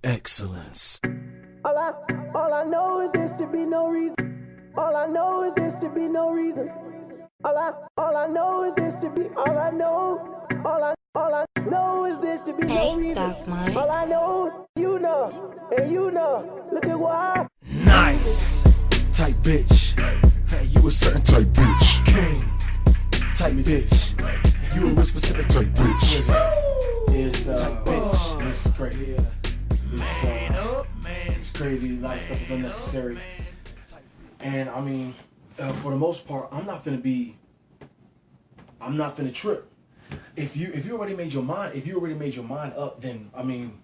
Excellence. All I know is this to be no reason. All I know is this to be no reason. All I know is this to be. All I know is this to be no reason. All I know, you know, and you know. Look at why. Nice. Type bitch. Hey, you a certain type bitch. King. Type bitch. You a real specific type bitch. It's Type bitch. it's crazy. It's crazy. A lot of stuff is unnecessary. And I mean, for the most part, I'm not finna trip. If you already made your mind up, then I mean,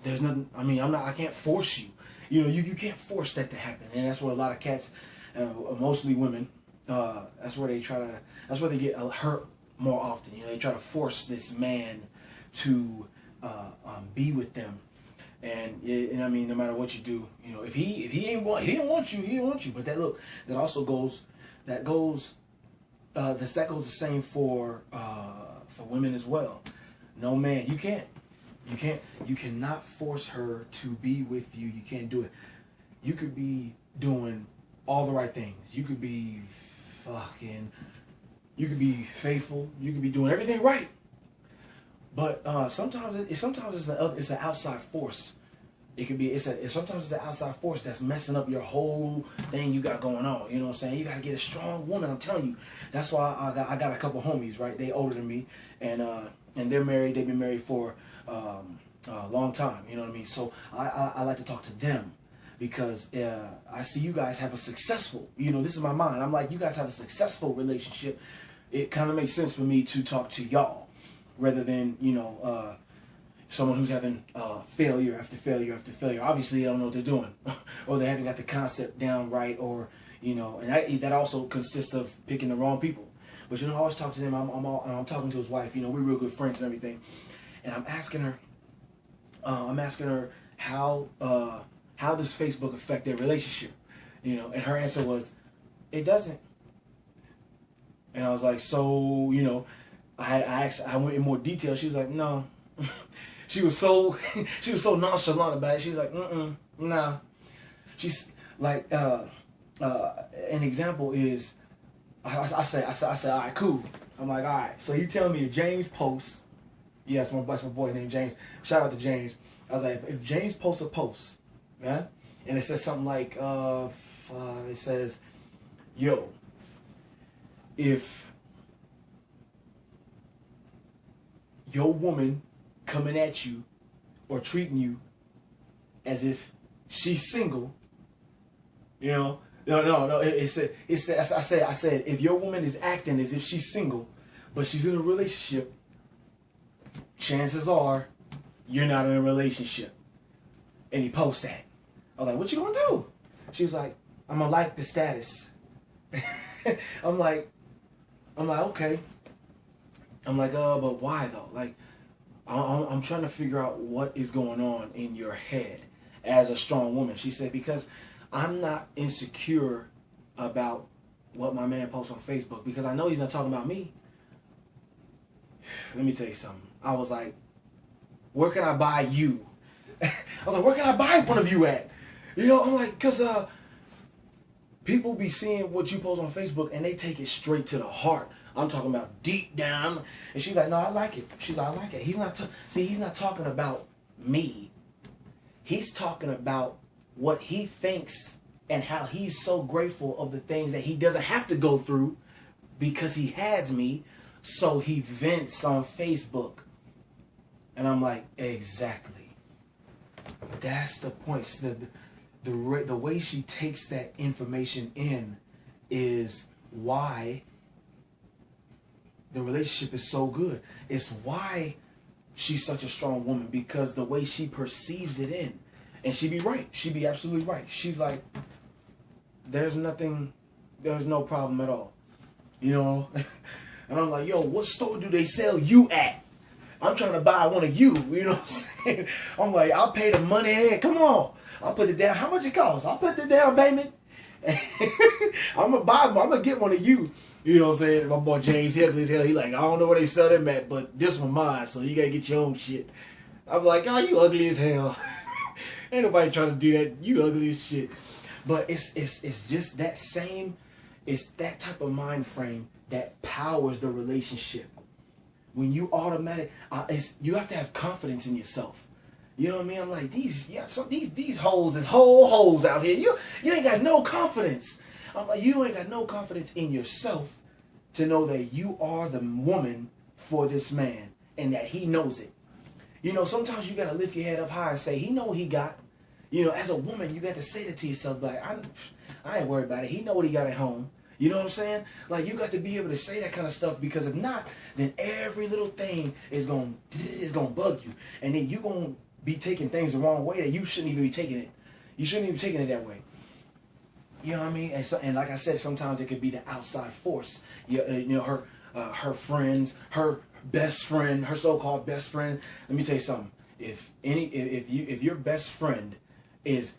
there's nothing. I mean, I can't force you. You know, you can't force that to happen, and that's where a lot of cats, mostly women, that's where they get hurt more often. You know, they try to force this man to be with them, and I mean, no matter what you do, you know, if he didn't want you. But that also goes the same for women as well. No man, you cannot force her to be with you. You can't do it. You could be doing all the right things. You could be faithful. You could be doing everything right. But sometimes it's an outside force. Sometimes it's an outside force that's messing up your whole thing you got going on. You know what I'm saying? You got to get a strong woman. I'm telling you. That's why I got a couple homies, right? They older than me, and they're married. They've been married for a long time. You know what I mean? So I like to talk to them because I see you guys have a successful. You know, this is my mind. I'm like, you guys have a successful relationship. It kind of makes sense for me to talk to y'all rather than someone who's having failure after failure after failure. Obviously, they don't know what they're doing, or they haven't got the concept down right, or and that also consists of picking the wrong people. But I always talk to them. I'm talking to his wife. You know, we're real good friends and everything. And I'm asking her how does Facebook affect their relationship? You know, and her answer was, it doesn't. And I was like, so I went in more detail. She was like, no. She was so nonchalant about it. She was like, nah. She's like, an example is, I said, all right, cool. I'm like, all right. So you tell me if James posts, yes, my boy named James. Shout out to James. I was like, if James posts a post, yeah, and it says something like, it says, yo, if your woman coming at you or treating you as if she's single, no. I said, if your woman is acting as if she's single, but she's in a relationship, chances are you're not in a relationship. And he posts that. I was like, what you gonna do? She was like, I'm gonna like the status. I'm like, okay. I'm like, but why though? Like, I'm trying to figure out what is going on in your head as a strong woman. She said, because I'm not insecure about what my man posts on Facebook because I know he's not talking about me. Let me tell you something. I was like, where can I buy you? I was like, where can I buy one of you at? You know, I'm like, because people be seeing what you post on Facebook and they take it straight to the heart. I'm talking about deep down. And she's like, no, I like it. She's like, I like it. He's not talking about me. He's talking about what he thinks and how he's so grateful of the things that he doesn't have to go through because he has me. So he vents on Facebook. And I'm like, exactly. That's the point. The way she takes that information in is why the relationship is so good. It's why she's such a strong woman, because the way she perceives it in. And she'd be right. She'd be absolutely right. She's like, there's no problem at all. You know? And I'm like, yo, what store do they sell you at? I'm trying to buy one of you. You know what I'm saying? I'm like, I'll pay the money. Hey, come on. I'll put it down. How much it costs? I'll put it down payment. I'm gonna get one of you. You know what I'm saying? My boy James, he ugly as hell. He like, I don't know where they sell them at, but this one mine, so you gotta get your own shit. I'm like, oh, you ugly as hell. Ain't nobody trying to do that. You ugly as shit. But it's just that same, it's that type of mind frame that powers the relationship. When you you have to have confidence in yourself. You know what I mean? I'm like, these hoes is whole hoes out here. You ain't got no confidence. I'm like, you ain't got no confidence in yourself to know that you are the woman for this man and that he knows it. You know, sometimes you gotta lift your head up high and say, he know what he got. You know, as a woman, you got to say that to yourself, like, I ain't worried about it. He know what he got at home. You know what I'm saying? Like, you got to be able to say that kind of stuff, because if not, then every little thing is gonna bug you, and then you gonna be taking things the wrong way that you shouldn't even be taking it. You shouldn't even be taking it that way. You know what I mean? And like I said, sometimes it could be the outside force. You know, her friends, her best friend, her so-called best friend. Let me tell you something. If your best friend is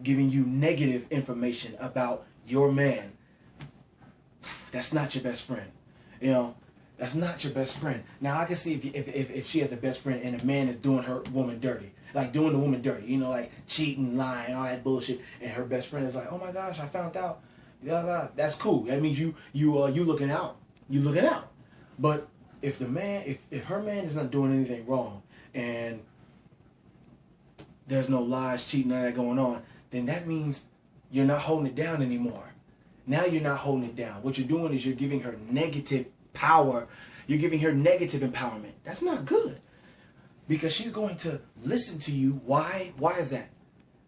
giving you negative information about your man, that's not your best friend. You know, that's not your best friend. Now I can see if she has a best friend and a man is doing her woman dirty, like doing the woman dirty, you know, like cheating, lying, all that bullshit, and her best friend is like, oh my gosh, I found out. That's cool. That means you looking out. You looking out. But if her man is not doing anything wrong and there's no lies, cheating, none of that going on, then that means you're not holding it down anymore. Now you're not holding it down. What you're doing is you're giving her negative power. You're giving her negative empowerment. That's not good. Because she's going to listen to you. Why? Why is that?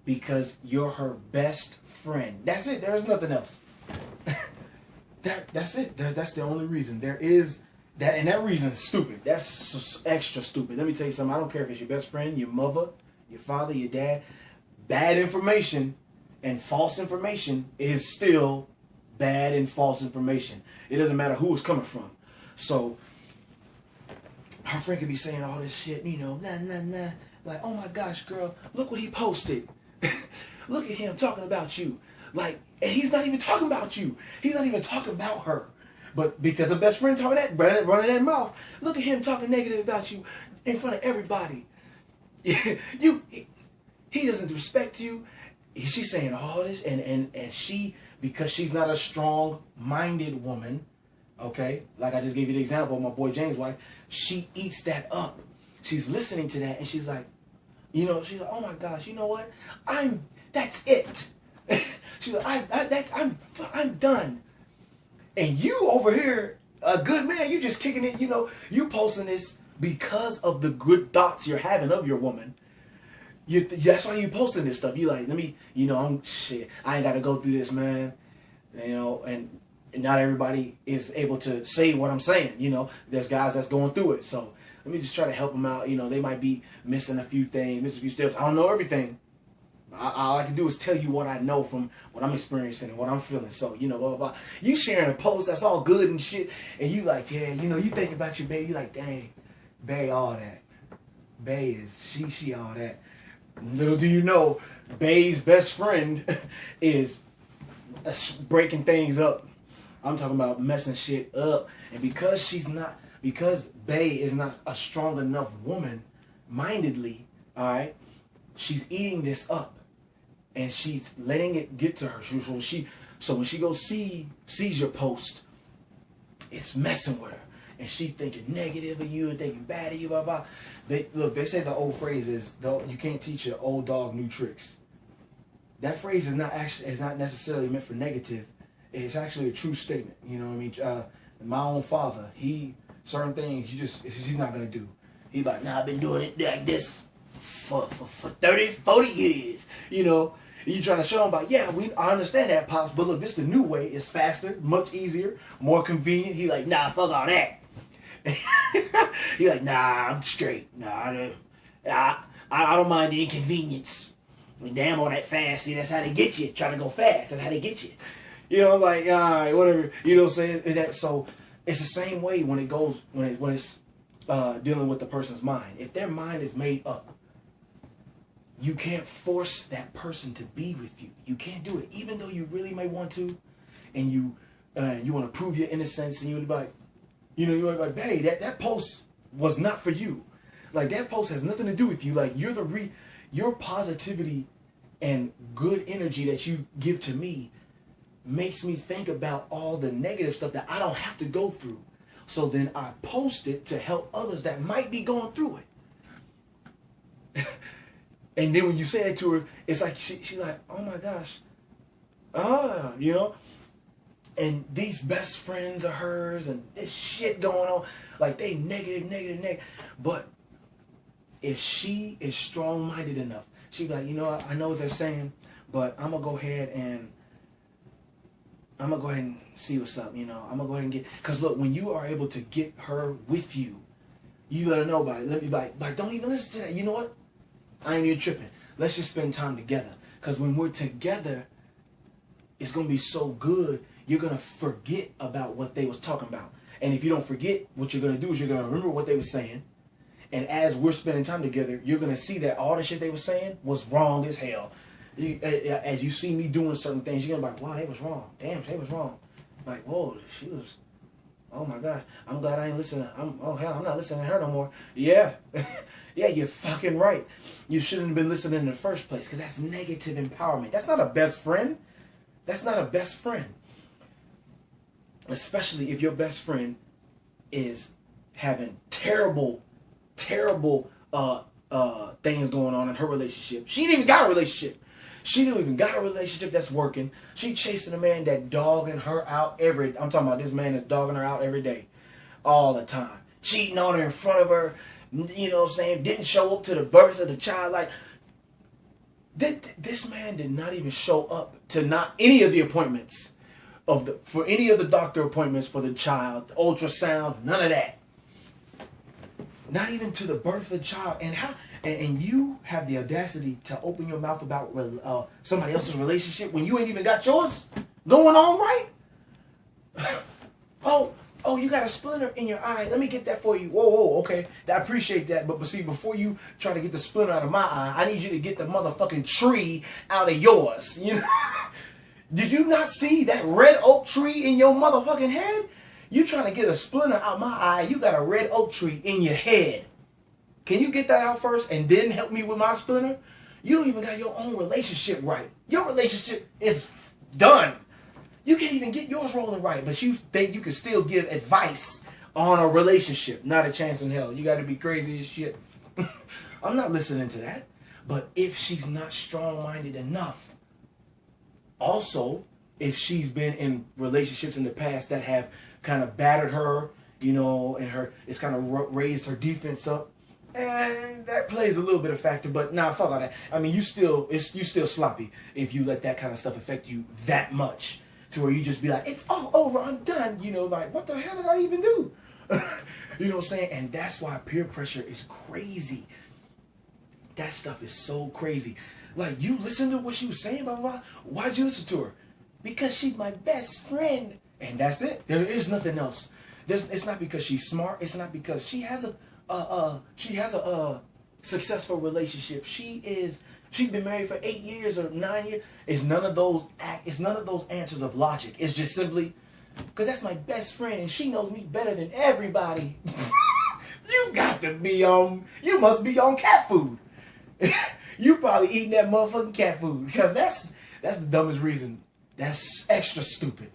Because you're her best friend. That's it. There's nothing else. That's it. That's the only reason. There is that, and that reason is stupid. That's extra stupid. Let me tell you something. I don't care if it's your best friend, your mother, your father, your dad. Bad information and false information is still bad and false information. It doesn't matter who it's coming from. So her friend could be saying all this shit, you know, nah. Like, oh my gosh, girl, look what he posted. Look at him talking about you. Like, and he's not even talking about you. He's not even talking about her. But because the best friend talking that, running that mouth, look at him talking negative about you in front of everybody. He doesn't respect you. She's saying all this, and she, because she's not a strong-minded woman, okay, like I just gave you the example of my boy James' wife, she eats that up. She's listening to that, and she's like, you know, she's like, oh my gosh, you know what? That's it. She's like, I'm done. And you over here, a good man, you just kicking it, you know, you posting this because of the good thoughts you're having of your woman. That's why you posting this stuff. You like, let me, you know, I ain't got to go through this, man. You know, and not everybody is able to say what I'm saying. You know, there's guys that's going through it. So let me just try to help them out. You know, they might be missing a few things, missing a few steps. I don't know everything. All I can do is tell you what I know from what I'm experiencing and what I'm feeling. So, you know, blah, blah, blah. You sharing a post, that's all good and shit. And you like, yeah, you know, you think about your bae. You like, dang, bae all that. Bae is, she all that. Little do you know, bae's best friend is breaking things up. I'm talking about messing shit up. And because bae is not a strong enough woman, mindedly, all right, she's eating this up. And she's letting it get to her. So when she goes sees your post, it's messing with her. And she thinking negative of you and thinking bad of you, blah, blah. They say the old phrase is, you can't teach an old dog new tricks. That phrase is not necessarily meant for negative. It's actually a true statement. You know what I mean? My own father, certain things he's not going to do. He's like, nah, I've been doing it like this for 30, 40 years. You know, you trying to show him about, yeah, I understand that, Pops, but look, this is the new way. It's faster, much easier, more convenient. He like, nah, fuck all that. He like, nah, I'm straight. Nah, I don't mind the inconvenience. And damn, all that fast. See, that's how they get you. Trying to go fast. That's how they get you. You know, like, all right, whatever. You know what I'm saying? So it's the same way when it's dealing with the person's mind. If their mind is made up, you can't force that person to be with you. You can't do it, even though you really may want to, and you want to prove your innocence, and you would be like, you know, you're like, hey, that post was not for you. Like, that post has nothing to do with you. Like, your positivity and good energy that you give to me makes me think about all the negative stuff that I don't have to go through. So then I post it to help others that might be going through it. And then when you say it to her, it's like she's like, oh my gosh. You know? And these best friends of hers and this shit going on, like they negative. But if she is strong-minded enough, she'd be like, you know what, I know what they're saying, but I'm gonna go ahead and see what's up, you know. I'm gonna go ahead and get, because look, when you are able to get her with you, you let her know about it. Let me be like, don't even listen to that. You know what? I ain't even tripping. Let's just spend time together. Because when we're together, it's gonna be so good, you're gonna forget about what they was talking about. And if you don't forget, what you're gonna do is you're gonna remember what they were saying. And as we're spending time together, you're gonna see that all the shit they were saying was wrong as hell. As you see me doing certain things, you're gonna be like, wow, they was wrong. Damn, they was wrong. Like, whoa, she was, oh my God, I'm glad I ain't listening. I'm not listening to her no more. Yeah. Yeah, you're fucking right. You shouldn't have been listening in the first place, because that's negative empowerment. That's not a best friend. That's not a best friend. Especially if your best friend is having terrible things going on in her relationship. She didn't even got a relationship. She didn't even got a relationship that's working. She chasing a man that dogging her out I'm talking about this man that's dogging her out every day. All the time. Cheating on her in front of her. You know what I'm saying? Didn't show up to the birth of the child. Like, this man did not even show up to not any of the appointments for any of the doctor appointments for the child, the ultrasound, none of that. Not even to the birth of the child. And you have the audacity to open your mouth about somebody else's relationship when you ain't even got yours going on right? Oh, you got a splinter in your eye. Let me get that for you. Whoa, okay. I appreciate that. But see, before you try to get the splinter out of my eye, I need you to get the motherfucking tree out of yours. You know? Did you not see that red oak tree in your motherfucking head? You trying to get a splinter out my eye, you got a red oak tree in your head. Can you get that out first and then help me with my splinter? You don't even got your own relationship right. Your relationship is done. You can't even get yours rolling right, but you think you can still give advice on a relationship. Not a chance in hell. You got to be crazy as shit. I'm not listening to that. But if she's not strong-minded enough, also, if she's been in relationships in the past that have kind of battered her, you know, and it's kind of raised her defense up, and that plays a little bit of factor. But nah, fuck all that. I mean, you still sloppy if you let that kind of stuff affect you that much. To where you just be like, it's all over, I'm done. You know, like, what the hell did I even do? You know what I'm saying? And that's why peer pressure is crazy. That stuff is so crazy. Like, you listen to what she was saying, blah, blah, blah. Why'd you listen to her? Because she's my best friend. And that's it. There is nothing else. It's not because she's smart. It's not because she has a successful relationship. She's been married for 8 years or 9 years. It's none of those answers of logic. It's just simply because that's my best friend and she knows me better than everybody. You must be on cat food. You probably eating that motherfucking cat food, because that's the dumbest reason. That's extra stupid.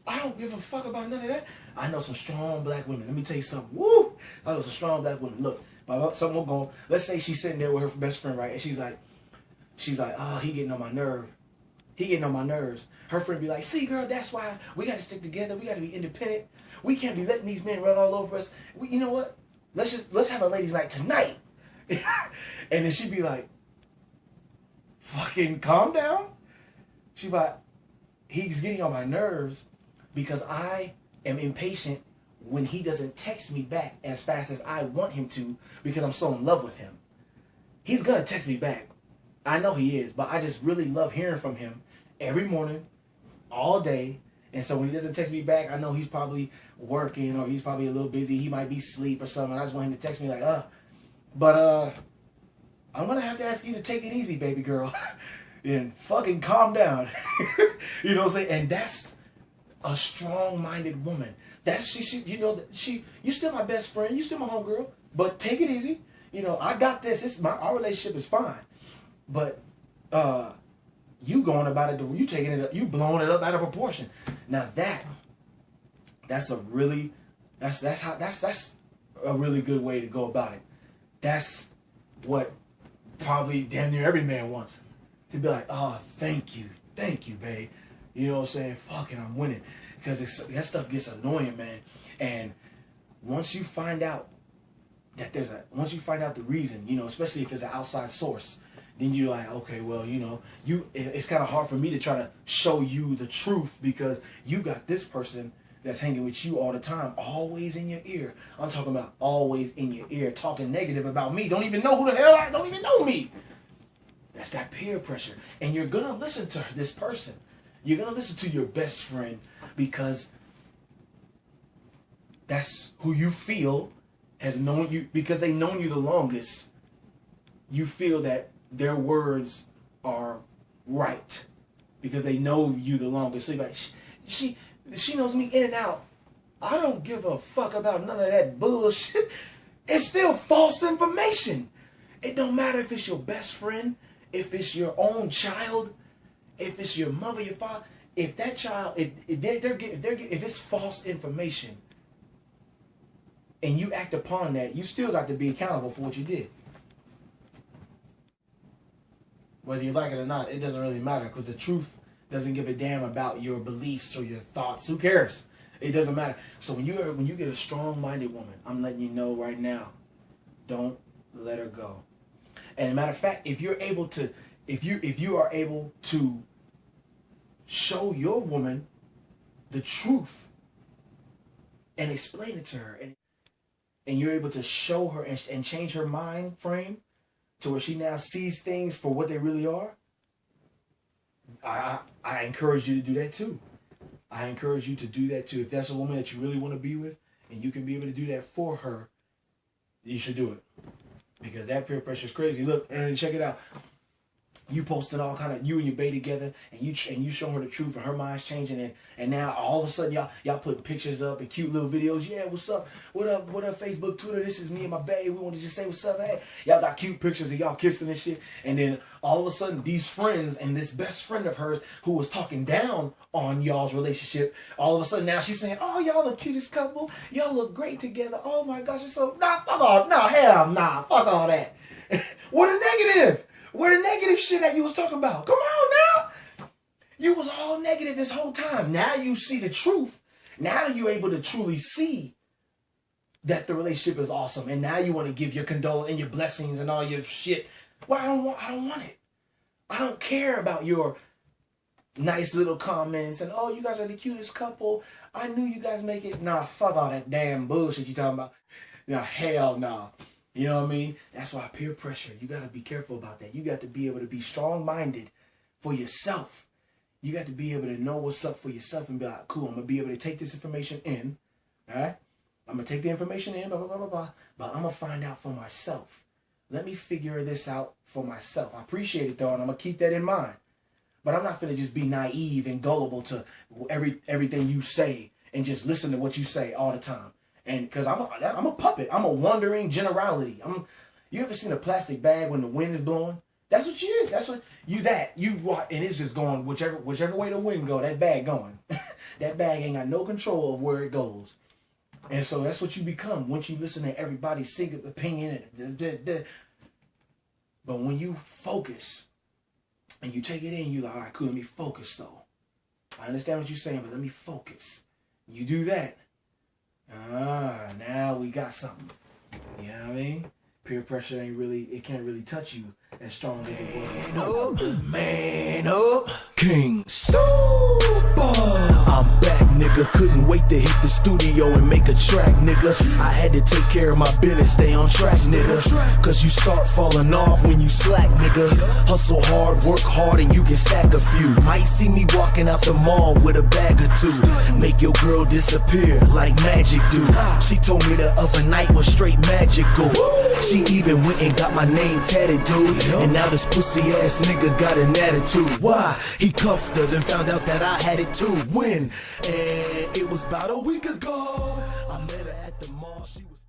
I don't give a fuck about none of that. I know some strong black women. Let me tell you something. Woo! I know some strong black women. Look, someone going, let's say she's sitting there with her best friend, right? And she's like, oh, he getting on my nerve. He getting on my nerves. Her friend be like, see, girl, that's why we got to stick together. We got to be independent. We can't be letting these men run all over us. You know what? Let's have a ladies' night tonight. And then she'd be like, fucking calm down. She'd be like, he's getting on my nerves because I am impatient when he doesn't text me back as fast as I want him to, because I'm so in love with him. He's going to text me back. I know he is, but I just really love hearing from him every morning, all day. And so when he doesn't text me back, I know he's probably working or he's probably a little busy. He might be asleep or something. I just want him to text me like, But I'm going to have to ask you to take it easy, baby girl. And fucking calm down. You know what I'm saying? And that's a strong-minded woman. That's you're still my best friend. You still my homegirl. But take it easy. You know, I got this. Our relationship is fine. but you going about it, you taking it, you blowing it up out of proportion. Now that's a really good way to go about it. That's what probably damn near every man wants. To be like, oh, thank you, babe. You know what I'm saying? Fucking, I'm winning. Because that stuff gets annoying, man. And once you find out that once you find out the reason, you know, especially if it's an outside source, then you're like, okay, well, you know, it's kind of hard for me to try to show you the truth because you got this person that's hanging with you all the time, always in your ear. I'm talking about always in your ear, talking negative about me. Don't even know who the hell I don't even know me. That's that peer pressure. And you're going to listen to this person. You're going to listen to your best friend because that's who you feel has known you, because they've known you the longest. You feel that their words are right because they know you the longest. So you're like, she knows me in and out. I don't give a fuck about none of that bullshit. It's still false information. It don't matter if it's your best friend, if it's your own child, if it's your mother, your father. If that child, if it's false information, and you act upon that, you still got to be accountable for what you did. Whether you like it or not, it doesn't really matter because the truth doesn't give a damn about your beliefs or your thoughts. Who cares? It doesn't matter. So when you get a strong-minded woman, I'm letting you know right now, don't let her go. And matter of fact, if you are able to show your woman the truth and explain it to her, and you're able to show her and change her mind frame to where she now sees things for what they really are, I encourage you to do that too. I encourage you to do that too. If that's a woman that you really want to be with and you can be able to do that for her, you should do it. Because that peer pressure is crazy. Look, and check it out. You posted all kind of, you and your bae together, and you show her the truth, and her mind's changing, and now all of a sudden y'all putting pictures up and cute little videos. Yeah, what's up? What up? Facebook, Twitter? This is me and my bae. We want to just say what's up. Hey, y'all got cute pictures of y'all kissing and shit. And then all of a sudden, these friends and this best friend of hers who was talking down on y'all's relationship, all of a sudden now she's saying, "Oh, y'all the cutest couple. Y'all look great together. Oh my gosh, you're so fuck all. No, hell nah, fuck all that. What a negative." Where the negative shit that you was talking about? Come on now. You was all negative this whole time. Now you see the truth. Now you're able to truly see that the relationship is awesome. And now you want to give your condolence and your blessings and all your shit. Well, I don't want it. I don't care about your nice little comments and, oh, you guys are the cutest couple. I knew you guys make it. Nah, fuck all that damn bullshit you talking about. Nah, hell no. You know what I mean? That's why peer pressure, you got to be careful about that. You got to be able to be strong-minded for yourself. You got to be able to know what's up for yourself and be like, cool, I'm going to be able to take this information in. All right? I'm going to take the information in, blah, blah, blah, blah, blah. But I'm going to find out for myself. Let me figure this out for myself. I appreciate it, though, and I'm going to keep that in mind. But I'm not going to just be naive and gullible to everything you say and just listen to what you say all the time. And because I'm a puppet. I'm a wandering generality. You ever seen a plastic bag when the wind is blowing? That's what you is. That's what you walk, and it's just going whichever way the wind go. That bag going. That bag ain't got no control of where it goes. And so that's what you become once you listen to everybody's single opinion. But when you focus and you take it in, you like, all right, cool. Let me focus though. I understand what you're saying, but let me focus. You do that. Now we got something. You know what I mean? Peer pressure it can't really touch you as strong as it was. Man up, King Super. I'm back, nigga. Couldn't wait to hit the studio and make a track, nigga. I had to take care of my business, stay on track, nigga. Cause you start falling off when you slack, nigga. Hustle hard, work hard, and you can stack a few. Might see me walking out the mall with a bag or two. Make your girl disappear like magic do. She told me the other night was straight magical. She even went and got my name tatted, dude. And now this pussy ass nigga got an attitude. Why? He cuffed her, then found out that I had it too. When? And it was about a week ago. I met her